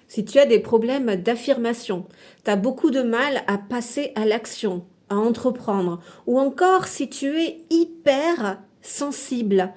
si tu as des problèmes d'affirmation, tu as beaucoup de mal à passer à l'action, à entreprendre, ou encore si tu es hyper sensible,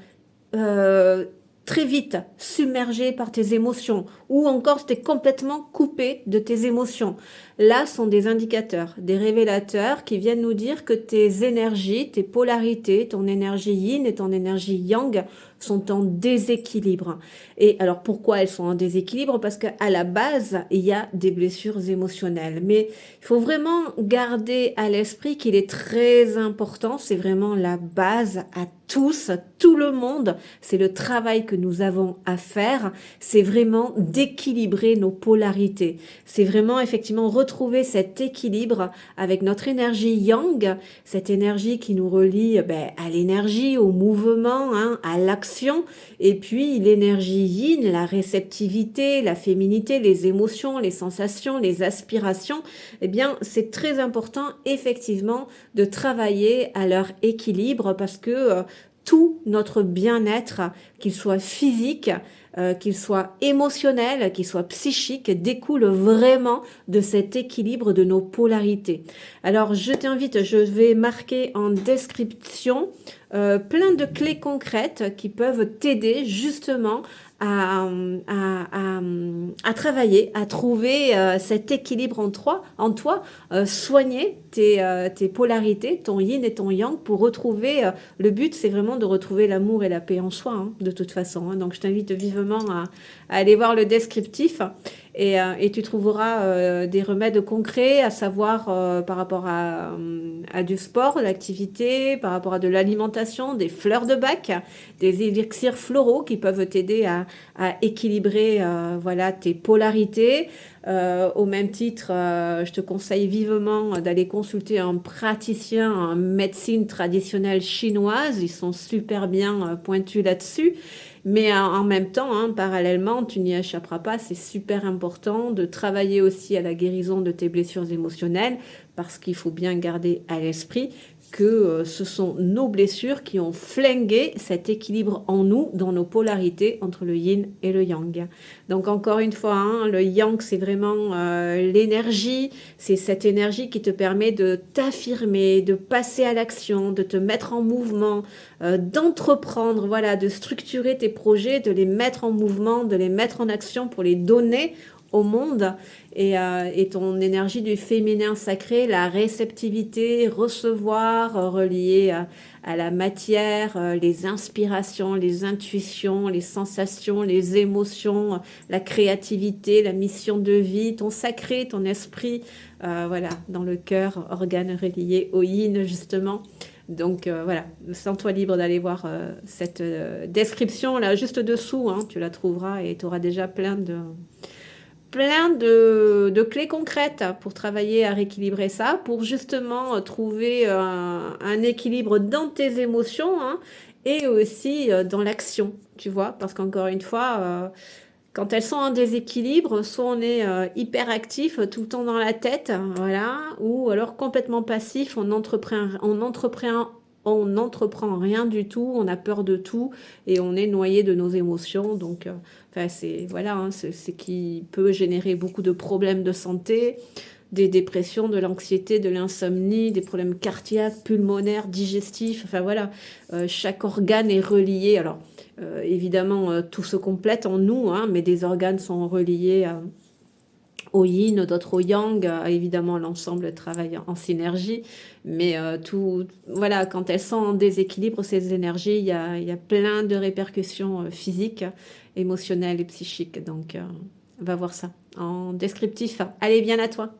euh, très vite submergé par tes émotions, ou encore si tu es complètement coupé de tes émotions. Là sont des indicateurs, des révélateurs qui viennent nous dire que tes énergies, tes polarités, ton énergie yin et ton énergie yang sont en déséquilibre. Et alors pourquoi elles sont en déséquilibre? Parce qu'à la base, il y a des blessures émotionnelles. Mais il faut vraiment garder à l'esprit qu'il est très important, c'est vraiment la base à tous, tout le monde, c'est le travail que nous avons à faire, c'est vraiment d'équilibrer nos polarités. C'est vraiment effectivement retrouver cet équilibre avec notre énergie yang, cette énergie qui nous relie à l'énergie, au mouvement, hein, à l'action, et puis l'énergie yin, la réceptivité, la féminité, les émotions, les sensations, les aspirations. Eh bien, c'est très important effectivement de travailler à leur équilibre parce que tout notre bien-être, qu'il soit physique, qu'il soit émotionnel, qu'il soit psychique, découle vraiment de cet équilibre de nos polarités. Alors, je t'invite, je vais marquer en description plein de clés concrètes qui peuvent t'aider justement à, à travailler, à trouver cet équilibre en toi, soigner tes polarités, ton yin et ton yang pour retrouver, le but c'est vraiment de retrouver l'amour et la paix en soi, hein, de toute façon. Hein. Donc je t'invite vivement à aller voir le descriptif et tu trouveras des remèdes concrets, à savoir par rapport à du sport, de l'activité, par rapport à de l'alimentation, des fleurs de bac, des élixirs floraux qui peuvent t'aider à équilibrer voilà, tes polarités. Au même titre, je te conseille vivement d'aller consulter un praticien en médecine traditionnelle chinoise. Ils sont super bien pointus là-dessus. Mais en même temps, hein, parallèlement, tu n'y échapperas pas. C'est super important de travailler aussi à la guérison de tes blessures émotionnelles parce qu'il faut bien garder à l'esprit que ce sont nos blessures qui ont flingué cet équilibre en nous, dans nos polarités entre le yin et le yang. Donc encore une fois, hein, le yang, c'est vraiment l'énergie, c'est cette énergie qui te permet de t'affirmer, de passer à l'action, de te mettre en mouvement, d'entreprendre, voilà, de structurer tes projets, de les mettre en mouvement, de les mettre en action pour les donner au monde et ton énergie du féminin sacré, la réceptivité, recevoir, reliée à la matière, les inspirations, les intuitions, les sensations, les émotions, la créativité, la mission de vie, ton sacré, ton esprit, voilà, dans le cœur, organe relié au yin justement. Donc voilà, sens-toi libre d'aller voir cette description là juste dessous, hein, tu la trouveras et tu auras déjà plein de clés concrètes pour travailler à rééquilibrer ça, pour justement trouver un équilibre dans tes émotions hein, et aussi dans l'action, tu vois, parce qu'encore une fois, quand elles sont en déséquilibre, soit on est hyper actif tout le temps dans la tête, voilà, ou alors complètement passif, on n'entreprend rien du tout, on a peur de tout et on est noyé de nos émotions. Donc, enfin, c'est voilà, hein, c'est ce qui peut générer beaucoup de problèmes de santé, des dépressions, de l'anxiété, de l'insomnie, des problèmes cardiaques, pulmonaires, digestifs. Enfin voilà, chaque organe est relié. Alors, évidemment, tout se complète en nous, hein, mais des organes sont reliés au yin, d'autres au yang. Évidemment, l'ensemble travaille en synergie, mais tout, voilà, quand elles sont en déséquilibre, ces énergies, il y a plein de répercussions physiques, émotionnelles et psychiques. Donc, va voir ça en descriptif. Allez, bien à toi.